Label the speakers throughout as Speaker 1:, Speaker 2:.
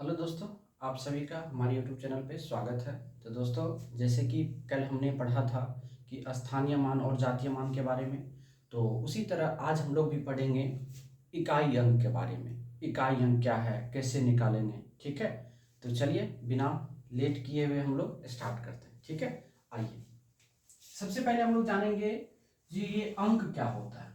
Speaker 1: Hello दोस्तों, आप सभी का हमारे यूट्यूब चैनल पे स्वागत है। तो दोस्तों, जैसे कि कल हमने पढ़ा था कि स्थानीय मान और जातीय मान के बारे में, तो उसी तरह आज हम लोग भी पढ़ेंगे इकाई अंक के बारे में। इकाई अंक क्या है, कैसे निकालेंगे, ठीक है। तो चलिए बिना लेट किए हुए हम लोग स्टार्ट करते हैं, ठीक है। आइए, सबसे पहले हम लोग जानेंगे जी ये अंक क्या होता है,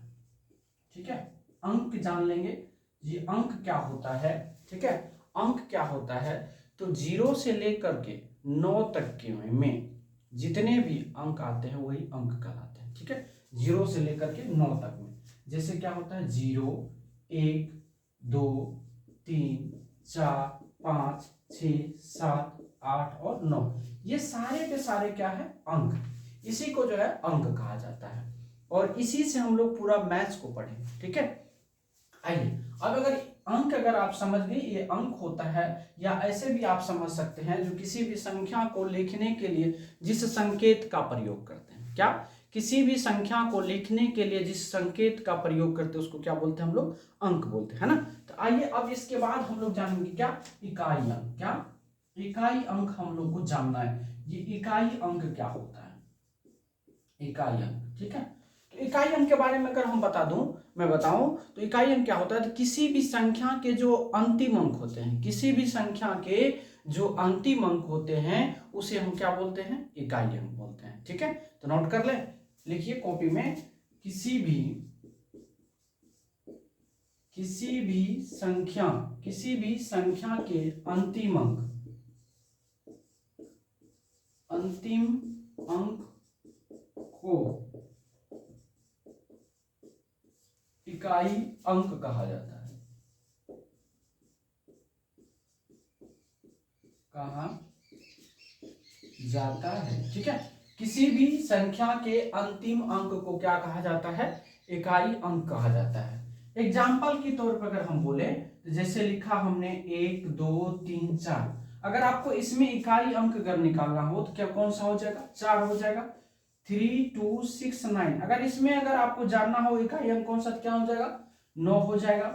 Speaker 1: ठीक है। अंक जान लेंगे जी, अंक क्या होता है, ठीक है। अंक क्या होता है, तो 0 से लेकर के 9 तक के में जितने भी अंक आते हैं वही अंक कहलाते हैं, ठीक है। 0 से लेकर के 9 तक में जैसे क्या होता है, 0, 1, 2, 3, 4, 5, 6, 7, 8 और 9, ये सारे के सारे क्या है, अंक। इसी को जो है अंक कहा जाता है और इसी से हम लोग पूरा मैथ्स को पढ़े, ठीक है। आइए, अब अगर आप समझ गए ये अंक होता है, या ऐसे भी आप समझ सकते हैं जो किसी भी संख्या को लिखने के लिए जिस संकेत का प्रयोग करते हैं, क्या, किसी भी संख्या को लिखने के लिए जिस संकेत का प्रयोग करते हैं उसको क्या बोलते हैं, हम लोग अंक बोलते हैं, है ना। तो आइए, अब इसके बाद हम लोग जानेंगे क्या, इकाई अंक। क्या, इकाई अंक हम लोग को जानना है, ये इकाई अंक क्या होता है, इकाई अंक, ठीक है। तो इकाई अंक के बारे में अगर हम मैं बताऊं तो इकाई अंक क्या होता है, तो किसी भी संख्या के जो अंतिम अंक होते हैं, किसी भी संख्या के जो अंतिम अंक होते हैं उसे हम क्या बोलते हैं, इकाई अंक बोलते हैं, ठीक है। तो नोट कर ले, लिखिए कॉपी में, किसी भी संख्या के अंतिम अंक को इकाई अंक कहा जाता है, कहा जाता है, ठीक है। किसी भी संख्या के अंतिम अंक को क्या कहा जाता है, इकाई अंक कहा जाता है। एग्जाम्पल के तौर पर अगर हम बोले तो जैसे लिखा हमने 1, 2, 3, 4, अगर आपको इसमें इकाई अंक अगर निकालना हो तो क्या कौन सा हो जाएगा, 4 हो जाएगा। 3, 2, 6, 9, अगर आपको जानना हो इकाई अंक कौन सा, क्या हो जाएगा, 9 हो जाएगा।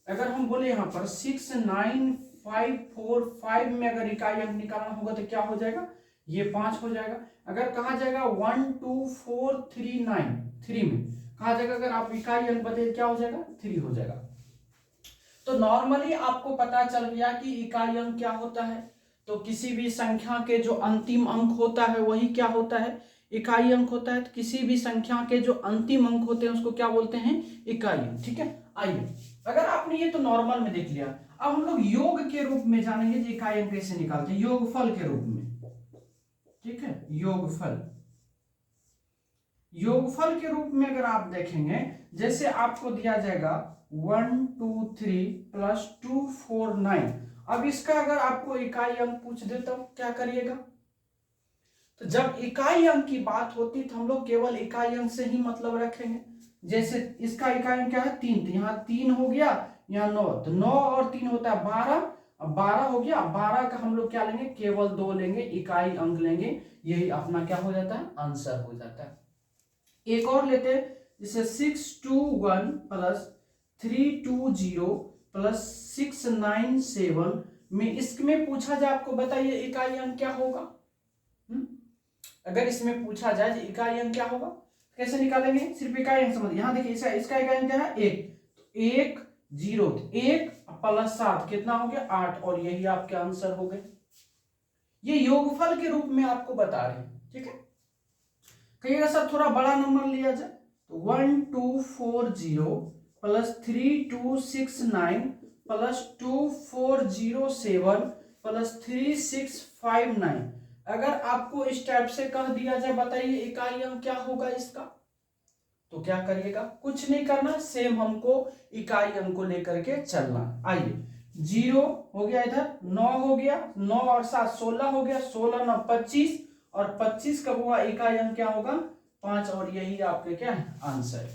Speaker 1: अगर हम बोले यहाँ पर 6, 9, 5, 4, 5 में अगर इकाई अंक निकालना होगा तो क्या हो जाएगा, ये 5 हो जाएगा। अगर कहा जाएगा 1, 2, 4, 3, 9, 3 में कहा जाएगा, अगर आप इकाई अंक बताइए क्या हो जाएगा, 3 हो जाएगा। तो नॉर्मली आपको पता चल गया कि इकाई अंक क्या होता है, तो किसी भी संख्या के जो अंतिम अंक होता है वही क्या होता है, इकाई अंक होता है। तो किसी भी संख्या के जो अंतिम अंक होते हैं उसको क्या बोलते हैं, इकाई अंक, ठीक है। आइए, अगर आपने ये तो नॉर्मल में देख लिया, अब हम लोग योग के रूप में जानेंगे कि इकाई अंक कैसे निकालते हैं, योगफल के रूप में, ठीक है। योगफल के रूप में अगर आप देखेंगे, जैसे आपको दिया जाएगा 1, 2, 3 प्लस 2, 4, 9, अब इसका अगर आपको इकाई अंक पूछ दे तो क्या करिएगा, तो जब इकाई अंक की बात होती तो हम लोग केवल इकाई अंक से ही मतलब रखेंगे। जैसे इसका इकाई अंक क्या है, 3, तो यहाँ 3 हो गया, यहाँ 9, तो 9 और 3 होता है 12, अब 12 हो गया, 12 का हम लोग क्या लेंगे, केवल 2 लेंगे, इकाई अंक लेंगे, यही अपना क्या हो जाता है, आंसर हो जाता है। एक और लेते हैं, जैसे 6, 2, 1 प्लस 3, 2, 0 प्लस 6, 9, 7 में इसमें पूछा जाए, आपको बताइए इकाई अंक क्या होगा। अगर इसमें पूछा जाए कि इकाई अंक क्या होगा, कैसे निकालेंगे, सिर्फ इकाई अंक समझ, यहां देखिए इसका इकाई अंक क्या है, 1, तो 1, 0, 1 प्लस 7 कितना हो गया, 8, और यही आपके आंसर हो गए। ये योगफल के रूप में आपको बता रहे हैं, ठीक है। कहिएगा सर थोड़ा बड़ा नंबर लिया जाए, तो 1, 2, 4, 0 प्लस 3, 2, 6, 9 प्लस 2, 4, 0, 7 प्लस 3, 6, 5, 9, अगर आपको इस टाइप से कह दिया जाए बताइए इकाई अंक क्या होगा इसका, तो क्या करिएगा, कुछ नहीं करना, सेम हमको इकाई अंक को लेकर के चलना। आइए, 0 हो गया, इधर 9 हो गया, 9 और 7 16 हो गया, 16, 9, 25, और 25 कब हुआ, इकाई अंक क्या होगा, 5, और यही आपके क्या है, आंसर।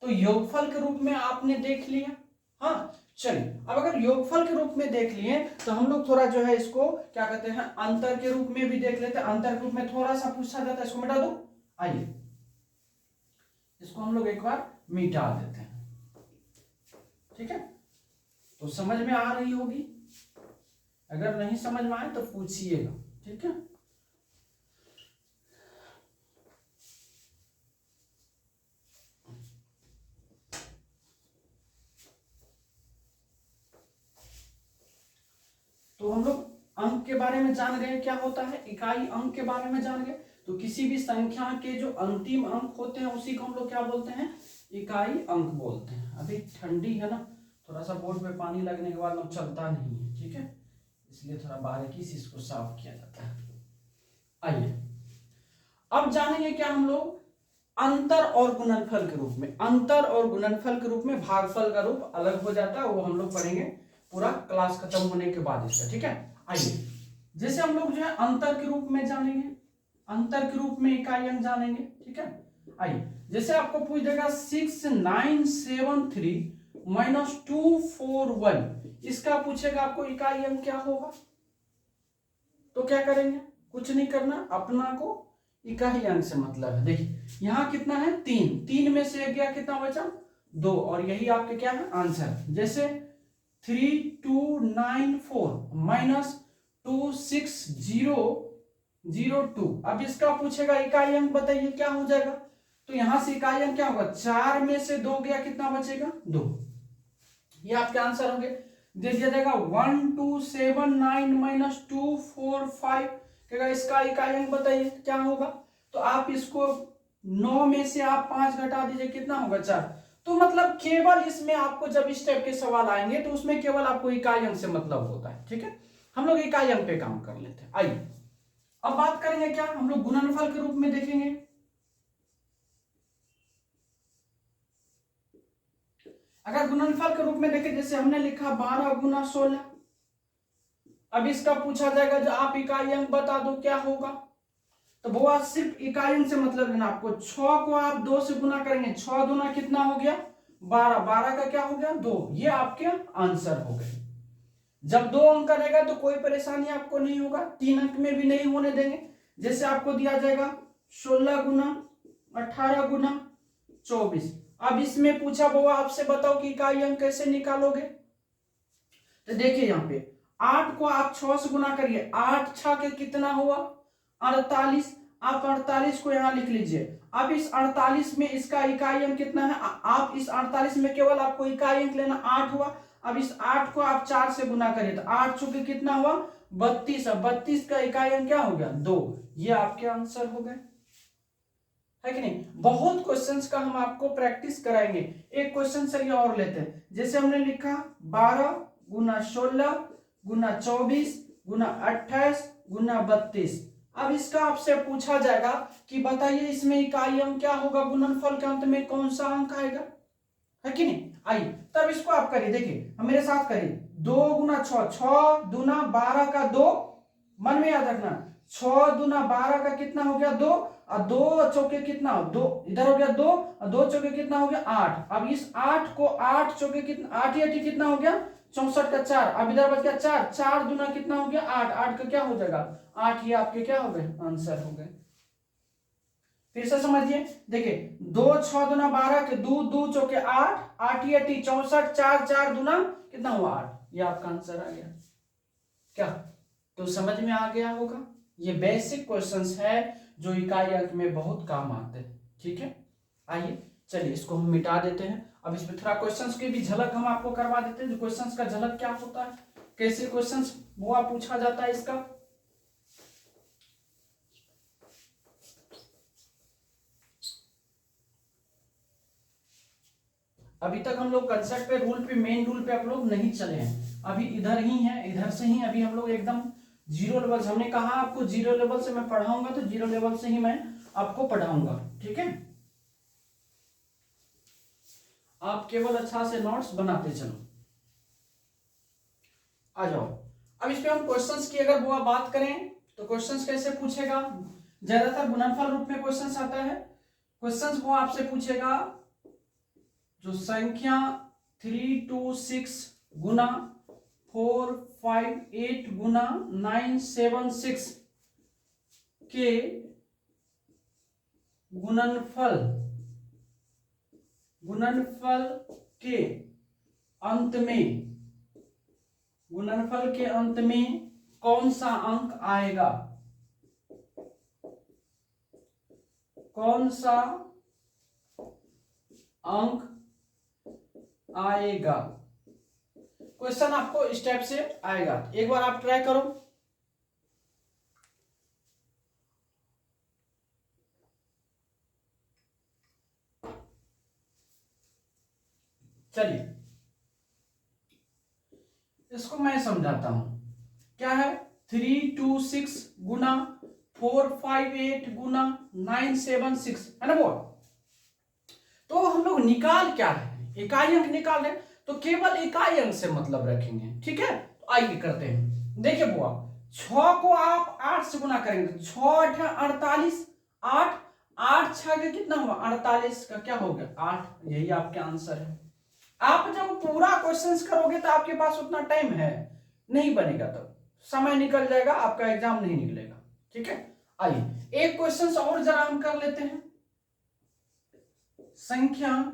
Speaker 1: तो योगफल के रूप में आपने देख लिया। हाँ, चलिए, अब अगर योगफल के रूप में देख लिए तो हम लोग थोड़ा जो है इसको क्या कहते हैं, अंतर के रूप में भी देख लेते हैं। अंतर के रूप में थोड़ा सा पूछा जाता है, इसको मिटा दो। आइए, इसको हम लोग एक बार मिटा देते हैं, ठीक है। तो समझ में आ रही होगी, अगर नहीं समझ में आए तो पूछिएगा, ठीक है। तो हम लोग अंक के बारे में जान गए, क्या होता है इकाई अंक के बारे में जान गए। तो किसी भी संख्या के जो अंतिम अंक होते हैं उसी को हम लोग क्या बोलते हैं, इकाई अंक बोलते हैं। अभी ठंडी है ना, थोड़ा सा बोर्ड पे पानी लगने के बाद चलता नहीं है, ठीक है, इसलिए थोड़ा बारीकी से इसको साफ किया जाता है। आइए अब जानेंगे क्या हम लोग अंतर और गुणनफल के रूप में। अंतर और गुणनफल के रूप में भागफल का रूप अलग हो जाता है, वो हम लोग पढ़ेंगे पूरा क्लास खत्म होने के बाद इसका, ठीक है। आइए जैसे हम लोग जो है अंतर के रूप में जानेंगे, अंतर के रूप में इकाई अंक जानेंगे, ठीक है। आइए जैसे आपको पूछ देगा 6973 माइनस 241, इसका पूछेगा आपको इकाई अंक क्या होगा, तो क्या करेंगे, कुछ नहीं करना, अपना को इकाई अंक से मतलब है। देखिए यहाँ कितना है 3, 3 में से गया कितना बचा 2, और यही आपके क्या है आंसर। जैसे 3294 माइनस 26002, अब इसका पूछेगा इकाई अंक बताइए क्या हो जाएगा, तो यहां से इकाई अंक क्या होगा, 4 में से 2 गया कितना बचेगा 2, ये आपके आंसर होंगे। दे दिया जाएगा 1279 माइनस 245, क्या इसका इकाई अंक बताइए क्या होगा, तो आप इसको 9 में से आप 5 घटा दीजिए कितना होगा 4। तो मतलब केवल इसमें आपको जब इस टाइप के सवाल आएंगे तो उसमें केवल आपको इकाई अंक से मतलब होता है, ठीक है। हम लोग इकाई अंक पे काम कर लेते हैं। आइए अब बात करेंगे क्या, हम लोग गुणनफल के रूप में देखेंगे। अगर गुणनफल के रूप में देखें, जैसे हमने लिखा 12 गुना 16, अब इसका पूछा जाएगा जो आप इकाई अंक बता दो क्या होगा, तो वो आज सिर्फ इकाई अंक से मतलब लेना आपको। 6 को आप 2 से गुना करेंगे, 6 दूना कितना हो गया 12, 12 का क्या हो गया 2, ये आपके आंसर हो गए। जब 2 अंक का रहेगा तो कोई परेशानी आपको नहीं होगा, 3 अंक में भी नहीं होने देंगे। जैसे आपको दिया जाएगा 16 गुना 18 गुना 24, अब इसमें पूछा बाबा आपसे बताओ कि इकाई अंक कैसे निकालोगे, तो देखिए यहाँ पे 8 को आप 6 से गुना करिए, 8 6 के कितना हुआ 48, आप 48 को यहाँ लिख लीजिए। अब इस 48 में इसका इकाई अंक कितना है, आप इस 48 में केवल आपको इकाई अंक लेना 8 हुआ। अब इस 8 को आप 4 से गुना करिए तो 8 चौके कितना हुआ 32, अब 32 का इकाई अंक क्या हो गया 2, ये आपके आंसर हो गए, है कि नहीं। बहुत क्वेश्चंस का हम आपको प्रैक्टिस कराएंगे। एक क्वेश्चन चलिए और लेते हैं, जैसे हमने लिखा 12 गुना 16 गुना 24 गुना 28 गुना 32, अब इसका आपसे पूछा जाएगा कि बताइए इसमें इकाई अंक क्या होगा, गुणनफल के अंत में कौन सा अंक आएगा, है कि नहीं। आइए तब इसको आप करिए, देखिए हम मेरे साथ करिए 2 गुना 6, 6 दूना 12 का 2, मन में याद रखना 6 दूना 12 का कितना हो गया 2, और 2 चौके कितना हो 2, इधर हो गया 2 और 2 चौके कितना हो गया 8। अब इस 8 को 8 चौके कितना 8 ही 8 कितना हो गया 64 का 4, अब इधर बच गया 4, 4 दूना कितना हो गया 8, 8 का क्या हो जाएगा 8, ये आपके क्या हो गए आंसर हो गए। फिर से समझिए, देखिए 2 6 दूना 12 के 2 2 चौके 8, 8 ही 8 64, 4 4 दूना कितना हुआ 8, ये आपका आंसर आ गया। क्या तो समझ में आ गया होगा, ये बेसिक क्वेश्चंस है जो इकाई अंक में बहुत काम आते हैं, ठीक है। आइए चलिए इसको हम मिटा देते हैं। अब इसमें थोड़ा क्वेश्चंस की भी झलक हम आपको करवा देते हैं, जो क्वेश्चंस का झलक क्या होता है, कैसे क्वेश्चंस वो पूछा जाता है इसका। अभी तक हम लोग कंसेप्ट पे रूल पे मेन रूल पे आप लोग नहीं चले हैं, अभी इधर ही है, इधर से ही अभी हम लोग एकदम जीरो लेवल से, हमने कहा आपको जीरो लेवल से मैं पढ़ाऊंगा तो जीरो लेवल से ही मैं आपको पढ़ाऊंगा, ठीक है। आप केवल अच्छा से नोट्स बनाते चलो। आ जाओ अब इस पे हम क्वेश्चंस की अगर वो बात करें तो क्वेश्चंस कैसे पूछेगा, ज्यादातर गुणनफल रूप में क्वेश्चंस आता है। क्वेश्चंस वो आपसे पूछेगा जो संख्या 326 गुना 458 गुना 976 के गुणनफल के अंत में गुणनफल के अंत में कौन सा अंक आएगा, कौन सा अंक आएगा। क्वेश्चन आपको इस टाइप से आएगा, एक बार आप ट्राई करो। चलिए इसको मैं समझाता हूं। क्या है, 326 गुना 458 गुना 976 है ना वो। तो हम लोग निकाल क्या है, इकाई अंक निकाल रहे हैं, तो केवल इकाई अंक से मतलब रखेंगे। ठीक है, तो आइए करते हैं। देखिए बुआ, 6 को आप 8 से गुना करेंगे, 6 48, 8 8 6 का कितना हुआ 48 का क्या हो गया 8। यही आपके आंसर है। आप जब पूरा क्वेश्चंस करोगे तो आपके पास उतना टाइम है नहीं बनेगा, तब समय निकल जाएगा, आपका एग्जाम नहीं निकलेगा। ठीक है, आइए एक क्वेश्चन और जरा हम कर लेते हैं। संख्या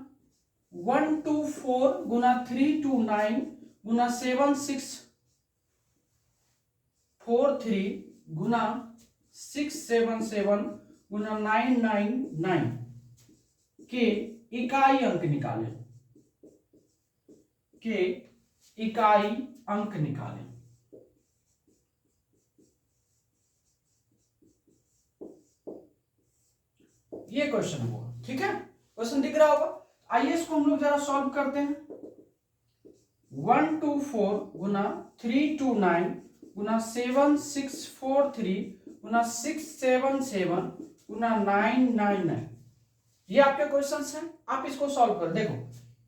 Speaker 1: 124 गुना 329 गुना 7643 गुना 677 गुना 999 के इकाई अंक निकालें, के इकाई अंक निकालें। ये क्वेश्चन हुआ। ठीक है, क्वेश्चन दिख रहा होगा। आइए इसको हम लोग जरा सॉल्व करते हैं। 124 गुना 329 गुना 7643 गुना 677 गुना 999, ये आपके क्वेश्चंस हैं। आप इसको सॉल्व कर देखो,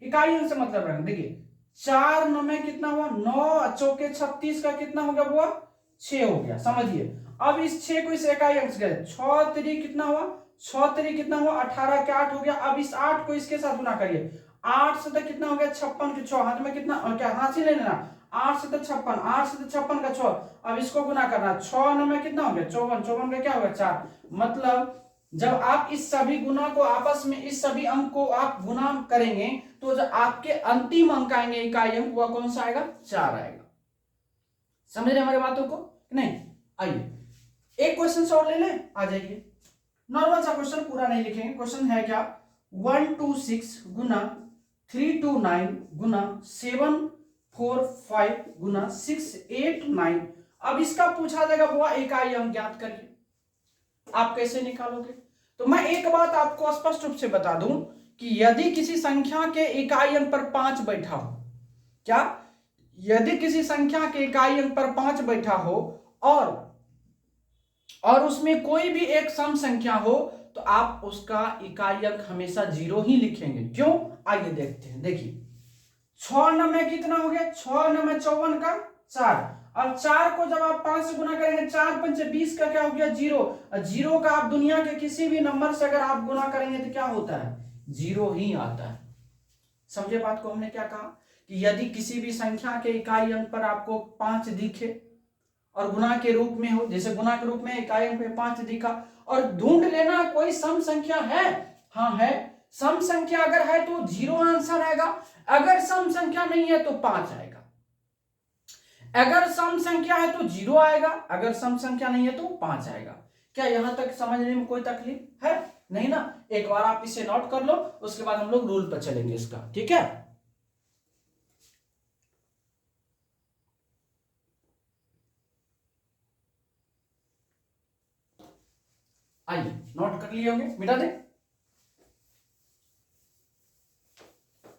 Speaker 1: इकाई अंक से मतलब रखना। देखिए 4 9 में कितना हुआ 9 चौके 36 का कितना हो गया बुआ 6 हो गया। समझिए अब इस 6 को इस इकाई अंक से गए, 6 3 कितना हुआ 6 3 कितना हुआ 18 के 8 हो गया। अब इस 8 को इसके साथ गुना करिए, 8 से तो कितना हो गया 56 के 6, हाथ में कितना क्या हाथ से ले लेना, 8 से तो 56, 8 से तो 56 का 6। अब इसको गुना करना, 6 9 में कितना हो गया 54, 54 का क्या हो गया 4। मतलब जब आप इस सभी गुना को आपस में, इस सभी अंक को आप गुना करेंगे तो जो आपके अंतिम अंक आएंगे इकाई अंक, वह कौन सा आएगा 4 आएगा। समझ रहे हमारी बातों को नहीं। आइए एक क्वेश्चन और ले लें, आ जाइए। नॉर्मल सा क्वेश्चन, पूरा नहीं लिखेंगे। क्वेश्चन है क्या, 126 गुना 329 गुना 745 गुना 689। अब इसका पूछा जाएगा वो इकाई अंक ज्ञात करिए। आप कैसे निकालोगे, तो मैं एक बात आपको स्पष्ट रूप से बता दूं कि यदि किसी संख्या के इकाई अंक पर 5 बैठा हो, क्या, यदि किसी संख्या के इकाई अंक पर 5 बैठा हो और उसमें कोई भी एक सम संख्या हो, तो आप उसका इकाई अंक हमेशा 0 ही लिखेंगे। क्यों, आइए देखते हैं। देखिए 6 9 में कितना हो गया 6 9 में 54 का 4, और 4 को जब आप 5 से गुना करेंगे 4 5 20 का क्या हो गया 0। और 0 का आप दुनिया के किसी भी नंबर से अगर आप गुना करेंगे तो क्या होता है 0 ही आता है। समझे बात को, हमने क्या कहा कि यदि किसी भी संख्या के इकाई अंक पर आपको 5 दिखे और गुना के रूप में हो, जैसे गुना के रूप में इकाई अंक में 5 दिखा, और ढूंढ लेना कोई सम संख्या है, हाँ है, सम संख्या अगर है तो 0 आंसर आएगा, अगर सम संख्या नहीं है तो 5 आएगा। अगर सम संख्या है तो 0 आएगा, अगर सम संख्या नहीं है तो 5 आएगा। क्या यहां तक समझने में कोई तकलीफ है नहीं ना। एक बार आप इसे नोट कर लो, उसके बाद हम लोग रूल पर चलेंगे इसका। ठीक है, आइए नोट कर लिए होंगे, मिटा दे।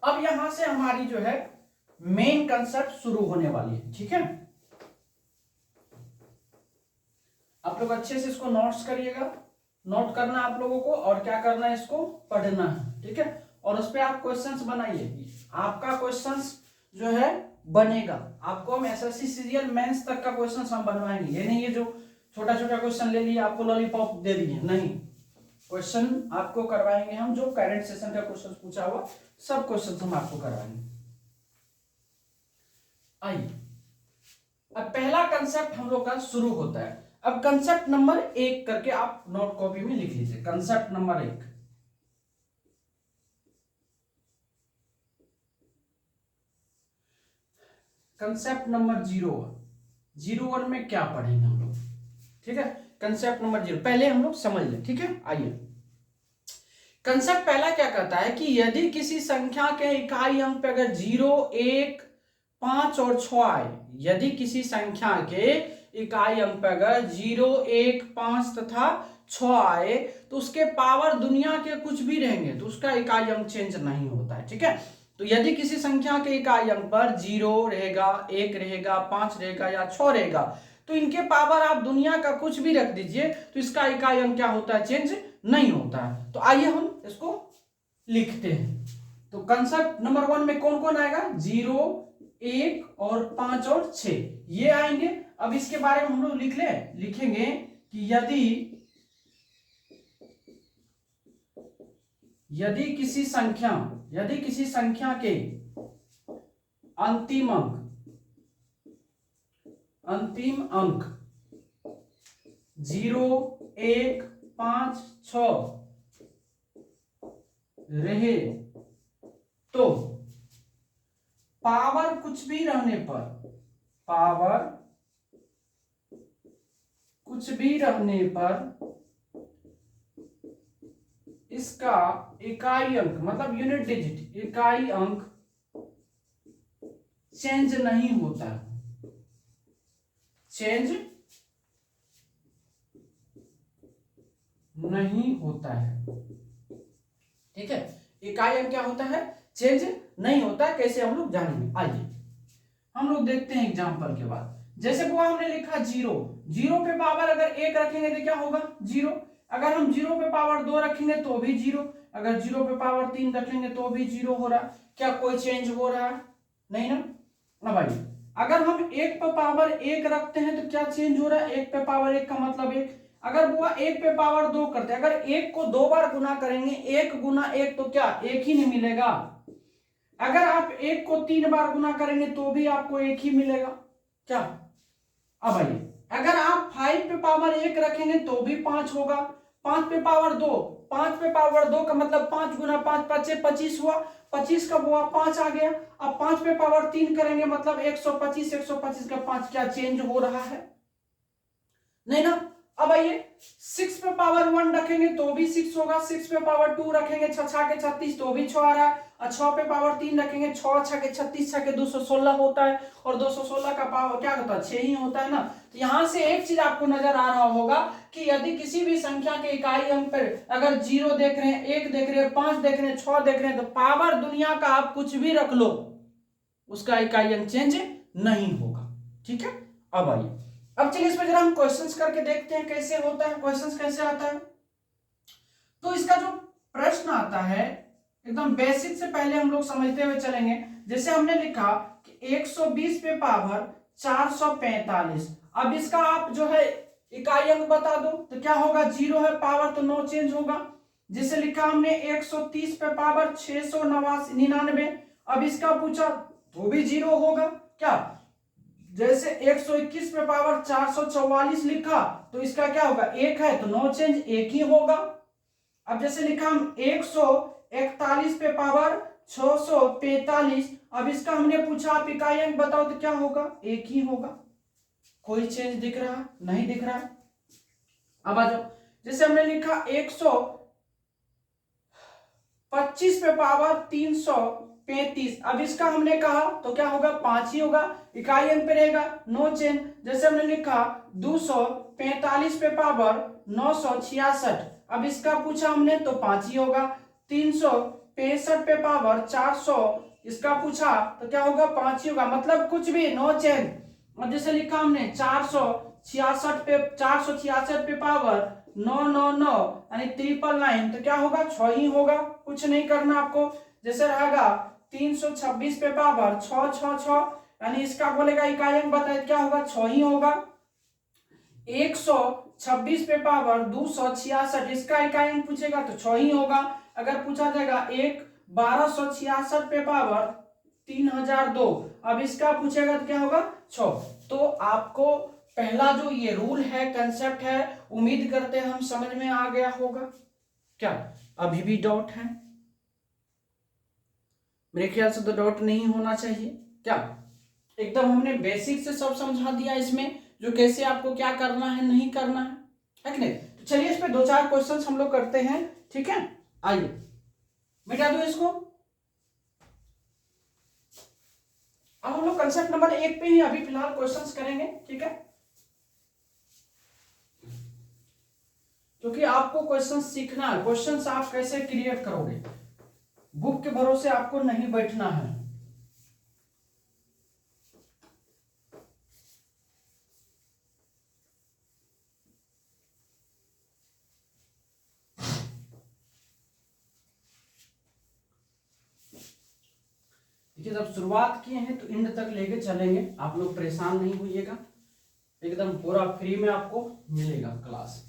Speaker 1: अब यहां से हमारी जो है मेन कंसेप्ट शुरू होने वाली है। ठीक है, आप लोग अच्छे से इसको नोट्स करिएगा, नोट करना आप लोगों को, और क्या करना है इसको पढ़ना है। ठीक है, और उस पर आप क्वेश्चंस बनाइए, आपका क्वेश्चंस जो है बनेगा। आपको हम एसएससी सीरियल मेंस तक का क्वेश्चंस हम बनवाएंगे, ये नहीं है जो छोटा छोटा क्वेश्चन ले लिया आपको लॉलीपॉप दे दिए, नहीं, क्वेश्चन आपको करवाएंगे हम, जो करंट सेशन का क्वेश्चन पूछा हुआ सब क्वेश्चन हम आपको करवाएंगे। आइए अब पहला कंसेप्ट हम लोग का शुरू होता है। अब कंसेप्ट नंबर 1 करके आप नोट कॉपी में लिख लीजिए, कंसेप्ट नंबर 1। कंसेप्ट नंबर 01 में क्या पढ़ेंगे हम लोग, ठीक है। कंसेप्ट नंबर 0 पहले हम लोग समझ लें, ठीक है। आइए, कंसेप्ट पहला क्या कहता है कि यदि किसी संख्या के इकाई अंक पे अगर 0, 1, 5 और 6 आए, यदि किसी संख्या के इकाई अंक पे अगर 0, 1, 5 तथा 6 आए तो उसके पावर दुनिया के कुछ भी रहेंगे तो उसका इकाई अंक चेंज नहीं होता है, ठीक है। तो यदि किसी संख्या के इकाई अंक पर 0 रहेगा, 1 रहेगा, 5 रहेगा या 6 रहेगा तो इनके पावर आप दुनिया का कुछ भी रख दीजिए तो इसका इकाई अंक क्या होता है, चेंज नहीं होता है। तो आइए हम इसको लिखते हैं। तो कंसेप्ट नंबर 1 में कौन कौन आएगा, 0, 1 और 5 और 6 ये आएंगे। अब इसके बारे में हम लोग लिखेंगे कि यदि किसी संख्या के अंतिम अंक 0, 1, 5, 6 रहे तो पावर कुछ भी रहने पर इसका इकाई अंक मतलब यूनिट डिजिट इकाई अंक चेंज नहीं होता है, ठीक है। इकाई अंक क्या होता है, चेंज नहीं होता है। कैसे हम लोग जानेंगे, आइए हम लोग देखते हैं एग्जांपल के बाद। जैसे वो हमने लिखा 0 पे पावर अगर 1 रखेंगे तो क्या होगा, 0। अगर हम 0 पे पावर 2 रखेंगे तो भी 0, अगर 0 पे पावर 3 रखेंगे तो भी 0 हो रहा। क्या कोई चेंज हो रहा है, नहीं ना। अब आइए, अगर हम 1 पे पावर 1 रखते हैं तो क्या चेंज हो रहा है, 1 पे पावर 1 का मतलब 1। अगर वो 1 पे पावर 2 करते हैं, अगर 1 को 2 बार गुना करेंगे, 1 गुना 1 तो क्या 1 ही नहीं मिलेगा। अगर आप 1 को 3 बार गुना करेंगे तो भी आपको 1 ही मिलेगा, क्या। अब आइए, अगर आप 5 पे पावर 1 रखेंगे तो भी 5 होगा, 5 पे पावर 2 का मतलब 5 गुना 5 5 25 हुआ, 25 का हुआ 5 आ गया। अब 5 पे पावर 3 करेंगे मतलब 125 का 5 क्या चेंज हो रहा है, नहीं ना। अब आइए, 6 पे पावर 1 रखेंगे तो भी 6 होगा, 6 पे पावर 2 रखेंगे 6 के 36 तो भी 6 आ रहा है, और 6 पे पावर 3 रखेंगे 6 के 36 6 के 216 होता है, और 216 का पावर क्या होता है 6 ही होता है ना। तो यहां से एक चीज आपको नजर आ रहा होगा कि यदि किसी भी संख्या के इकाई अंक पर अगर 0 देख रहे हैं, 1 देख रहे हैं, 5 देख रहे हैं, 6 देख रहे हैं तो पावर दुनिया का आप कुछ भी रख लो उसका इकाई अंक चेंज नहीं होगा, ठीक है। अब आइए, अब चलिए इसमें जरा हम क्वेश्चंस करके देखते हैं कैसे होता है, क्वेश्चंस कैसे आता है। तो इसका जो प्रश्न आता है एकदम बेसिक से पहले हम लोग समझते हुए चलेंगे। जैसे हमने लिखा कि 120 पे पावर 445, अब इसका आप जो है इकाई अंक बता दो तो क्या होगा, 0 है पावर तो नो चेंज होगा। जैसे लिखा हमने 130 पे पावर 699, अब इसका पूछा तो भी 0 होगा, क्या। जैसे 121 पे पावर 444 लिखा तो इसका क्या होगा, 1 है तो नो चेंज 1 ही होगा। अब जैसे लिखा हम 141 पे पावर 645, अब इसका हमने पूछा आप इकाई अंक बताओ तो क्या होगा, 1 ही होगा। कोई चेंज दिख रहा, नहीं दिख रहा। अब आ जाओ, जैसे हमने लिखा 125 पे पावर 335, अब इसका हमने कहा तो क्या होगा, 5 ही होगा, इकाई अंक पे रहेगा नो चेंज। जैसे हमने लिखा 245 पे पावर 966, अब इसका पूछा हमने तो 5 ही होगा। 365 पे पावर 400, इसका पूछा तो क्या होगा, 5 ही होगा, मतलब कुछ भी नो चेंज। अब जैसे लिखा हमने 466 पे पावर 999 यानी 999 तो क्या होगा, 6 ही होगा, कुछ नहीं करना आपको। जैसे रहेगा 326 पे पावर 666 यानी इसका बोलेगा इकाई अंक बताए क्या होगा, 6 ही होगा। 126 पे पावर 266, इसका इकाई अंक पूछेगा तो 6 ही होगा। अगर पूछा जाएगा 1266 पे पावर 3002, अब इसका पूछेगा तो क्या होगा, 6। तो आपको पहला जो ये रूल है, कंसेप्ट है, उम्मीद करते हैं हम समझ में आ गया होगा। क्या अभी भी डाउट है, मेरे ख्याल से तो डाउट नहीं होना चाहिए, क्या। एकदम हमने बेसिक से सब समझा दिया इसमें, जो कैसे आपको क्या करना है नहीं करना है कि नहीं। तो चलिए इस पे 2-4 क्वेश्चंस हम लोग करते हैं, ठीक है। आइए मिटा दो इसको। अब हम लोग कंसेप्ट नंबर 1 पे ही अभी फिलहाल क्वेश्चंस करेंगे, ठीक है, क्योंकि आपको क्वेश्चंस सीखना है। क्वेश्चंस आप कैसे क्रिएट करोगे, बुक के भरोसे आपको नहीं बैठना है। देखिए जब शुरुआत किए हैं तो एंड तक लेके चलेंगे, आप लोग परेशान नहीं होइएगा, एकदम पूरा फ्री में आपको मिलेगा क्लास।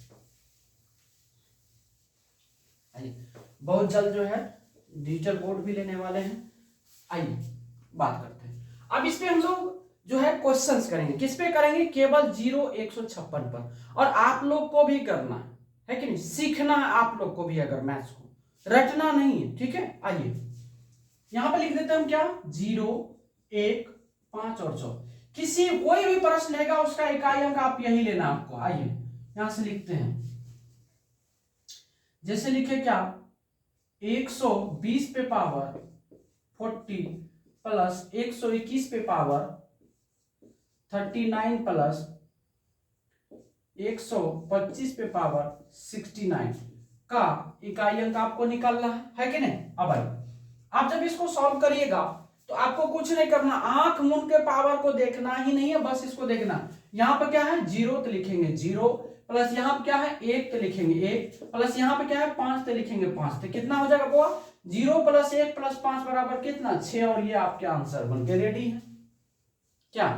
Speaker 1: बहुत जल्द जो है डिजिटल बोर्ड भी लेने वाले हैं। आइए बात करते हैं। अब इस पे हम लोग जो है क्वेश्चंस करेंगे, किस पे करेंगे, केवल 0-156 पर। और आप लोग को भी करना है कि नहीं, सीखना है आप लोग को भी, अगर मैथ्स को रटना नहीं है, ठीक है। आइए यहां पर लिख देते हैं हम क्या, 0, 1, 5 और 100। किसी कोई भी प्रश्न लेगा उसका इकाई अंक आप यही लेना आपको। आइए यहां से लिखते हैं, जैसे लिखे क्या, 120 पे पावर 40 प्लस 121 पे पावर 39 प्लस 125 पे पावर 69 का इकाई अंक आपको निकालना है कि नहीं। अब आइए आप जब इसको सॉल्व करिएगा तो आपको कुछ नहीं करना, आंख मूंद के पावर को देखना ही नहीं है, बस इसको देखना। यहां पर क्या है, 0 तो लिखेंगे 0, प्लस यहां पर क्या है 1 तो लिखेंगे 1, प्लस यहां पे क्या है 5 तो लिखेंगे 5। तो कितना हो जाएगा बुआ, 0 + 1 + 5 बराबर कितना, 6। और ये आपके आंसर बनके रेडी है क्या।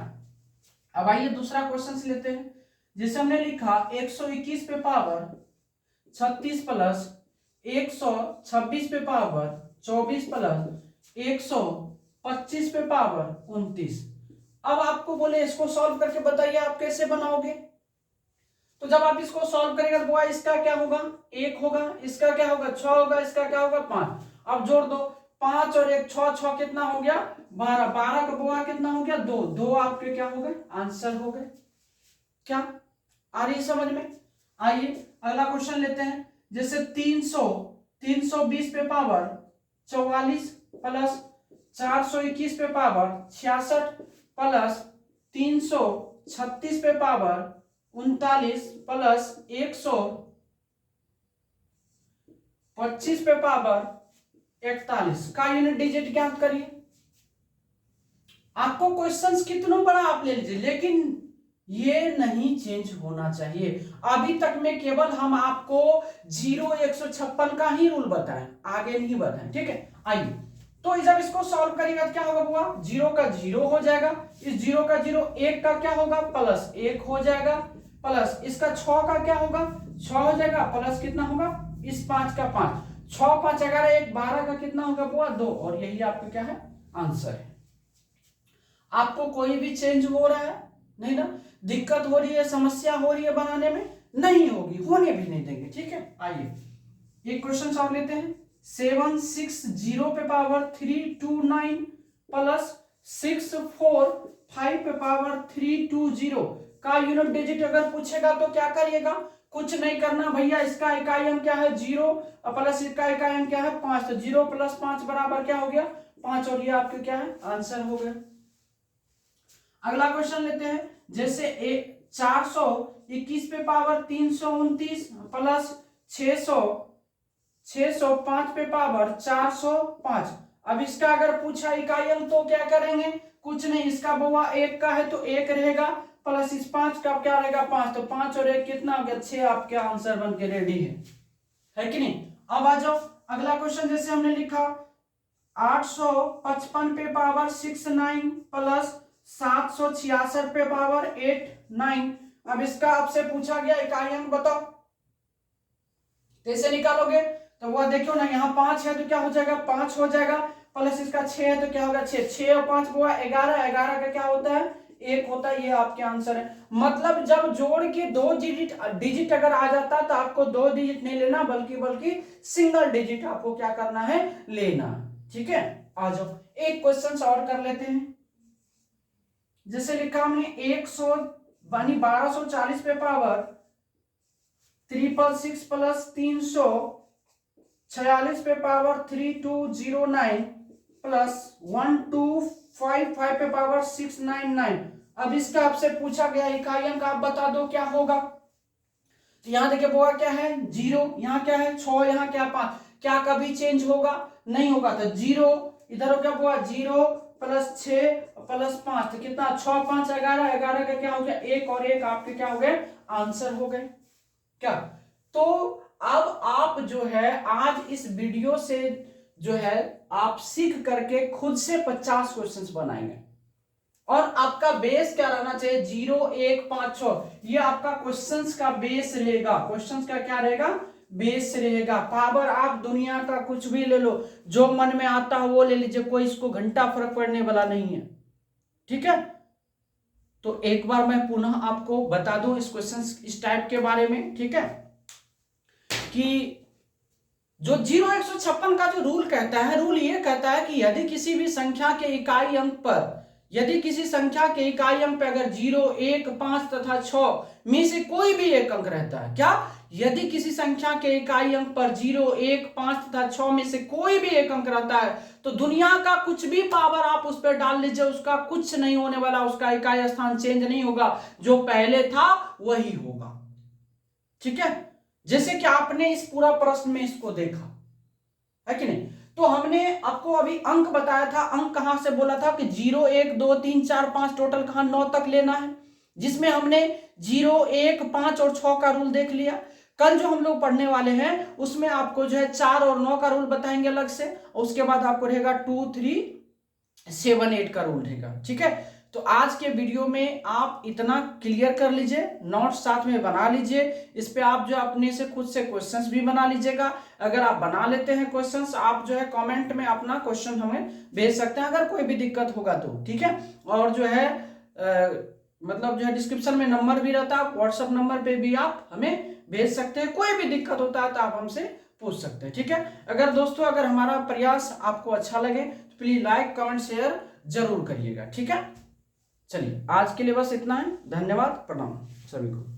Speaker 1: अब आइए दूसरा क्वेश्चन लेते हैं। जैसे हमने लिखा 121 पे पावर 36 प्लस 126 पे पावर 24 प्लस 125 पे पावर 29। अब आपको बोले इसको सॉल्व करके बताइए आप कैसे बनाओगे। तो जब आप इसको सॉल्व करेंगे तो इसका क्या होगा, 1 होगा, इसका क्या होगा 6 होगा, इसका क्या होगा 5। अब जोड़ दो, 5 और 1 6, 6 कितना हो गया 12, 12 का बुआ कितना हो गया 2, 2 आपके क्या हो गए आंसर हो गए। क्या आ रही समझ में। आइए अगला क्वेश्चन लेते हैं। जैसे 320 पे पावर 44 प्लस 421 पे पावर 66 प्लस 336 पे पावर 39 प्लस 125 पे पावर 41 का यूनिट डिजिट ज्ञात करिए। आपको क्वेश्चंस कितना बड़ा आप ले लीजिए, लेकिन ये नहीं चेंज होना चाहिए। अभी तक में केवल हम आपको 0-156 का ही रूल बताएं, आगे नहीं बताएं, ठीक है। आइए तो जब इसको सॉल्व करेगा तो क्या होगा बुआ, 0 का 0 हो जाएगा, इस 0 का 0 1 का क्या होगा प्लस 1 हो जाएगा, प्लस इसका 6 का क्या होगा 6 हो जाएगा, प्लस कितना होगा इस 5 का 5, 6 5 11 1 12 का कितना होगा बुआ 2। और यही आपका क्या है आंसर है। आपको कोई भी चेंज हो रहा है नहीं ना, दिक्कत हो रही है, समस्या हो रही है बनाने में, नहीं होगी, होने भी नहीं देंगे, ठीक है। आइए एक क्वेश्चन सॉल्व लेते हैं। 760 पे पावर 329 प्लस 645 पे पावर 320 का यूनिट डिजिट अगर पूछेगा तो क्या करिएगा, कुछ नहीं करना भैया, इसका इकाई अंक क्या है 0 प्लस इसका इकाई अंक क्या है 5, तो 0 + 5 बराबर क्या हो गया 5। और ये आपके क्या है आंसर हो गया। अगला क्वेश्चन लेते हैं। जैसे 421 पे पावर 329 प्लस 605 पे पावर 405। अब इसका अगर पूछा इकाई अंक तो क्या करेंगे, कुछ नहीं, इसका बुआ 1 का है तो 1 रहेगा, प्लस इस 5 का क्या रहेगा 5, तो 5 और 1 कितना हो गया 6। आपके आंसर बन के रेडी है कि नहीं। अब आ जाओ अगला क्वेश्चन। जैसे हमने लिखा 855 पे पावर 69 प्लस 766 पे पावर 89। अब इसका आपसे पूछा गया इकाई अंक बताओ, कैसे निकालोगे। तो वह देखो ना, यहाँ 5 है तो क्या हो जाएगा 5 हो जाएगा, प्लस इसका 6 है तो क्या होगा 6, 6 और 5 वो 11, 11 का क्या होता है 1 होता है। ये आपके आंसर है। मतलब जब जोड़ के 2 डिजिट अगर आ जाता है तो आपको 2 डिजिट नहीं लेना, बल्कि सिंगल डिजिट आपको क्या करना है लेना, ठीक है। आ जाओ एक क्वेश्चन और कर लेते हैं। जैसे लिखा हमने 100 यानी 1240 पे पावर 666 प्लस 346 पे पावर 3209 प्लस 1255 पे पावर 699। अब इसका आपसे पूछा गया इकाई अंक आप बता दो क्या होगा। तो यहां देखिए बोगा क्या है 0, यहाँ क्या है 6, यहाँ क्या 5, क्या कभी चेंज होगा? नहीं होगा। तो 0 इधर हो क्या बोगा 0 प्लस 6 प्लस 5 तो कितना 6 5 11, 11 का क्या हो गया 1 और 1 आपके क्या हो गए आंसर हो गए क्या। तो अब आप जो है आज इस वीडियो से जो है आप सीख करके खुद से 50 क्वेश्चंस बनाएंगे और आपका बेस क्या रहना चाहिए 0 1 5 6, ये आपका क्वेश्चंस का बेस रहेगा। क्वेश्चंस का क्या रहेगा बेस रहेगा। पावर आप दुनिया का कुछ भी ले लो, जो मन में आता है वो ले लीजिए, कोई इसको घंटा फर्क पड़ने वाला नहीं है। ठीक है, तो एक बार मैं पुनः आपको बता दूं इस क्वेश्चन इस टाइप के बारे में। ठीक है, कि जो 0156 का जो रूल कहता है, रूल ये कहता है कि यदि किसी भी संख्या के इकाई अंक पर अगर 0 1 5 तथा 6 में से कोई भी एक अंक रहता है, क्या यदि किसी संख्या के इकाई अंक पर 0 1 5 तथा 6 में से कोई भी एक अंक रहता है तो दुनिया का कुछ भी पावर आप उस पर डाल लीजिए, उसका कुछ नहीं होने वाला, उसका इकाई स्थान चेंज नहीं होगा, जो पहले था वही होगा। ठीक है, जैसे कि आपने इस पूरा प्रश्न में इसको देखा है कि नहीं। तो हमने आपको अभी अंक बताया था, अंक कहां से बोला था कि 0 1 2 3 4 5 टोटल कहां 9 तक लेना है, जिसमें हमने 0 1 5 और 6 का रूल देख लिया। कल जो हम लोग पढ़ने वाले हैं उसमें आपको जो है 4 और 9 का रूल बताएंगे अलग से, और उसके बाद आपको रहेगा 2 3 7 8 का रूल रहेगा। ठीक है, तो आज के वीडियो में आप इतना क्लियर कर लीजिए, नोट्स साथ में बना लीजिए, इस पे आप जो अपने से खुद से क्वेश्चंस भी बना लीजिएगा। अगर आप बना लेते हैं क्वेश्चंस, आप जो है कमेंट में अपना क्वेश्चन हमें भेज सकते हैं अगर कोई भी दिक्कत होगा तो। ठीक है, और जो है मतलब जो है डिस्क्रिप्शन में नंबर भी रहता है, व्हाट्सएप नंबर पे भी आप हमें भेज सकते हैं, कोई भी दिक्कत होता है तो आप हमसे पूछ सकते हैं। ठीक है, अगर दोस्तों अगर हमारा प्रयास आपको अच्छा लगे तो प्लीज लाइक कमेंट शेयर जरूर करिएगा। ठीक है, चलिए आज के लिए बस इतना है, धन्यवाद, प्रणाम सभी को।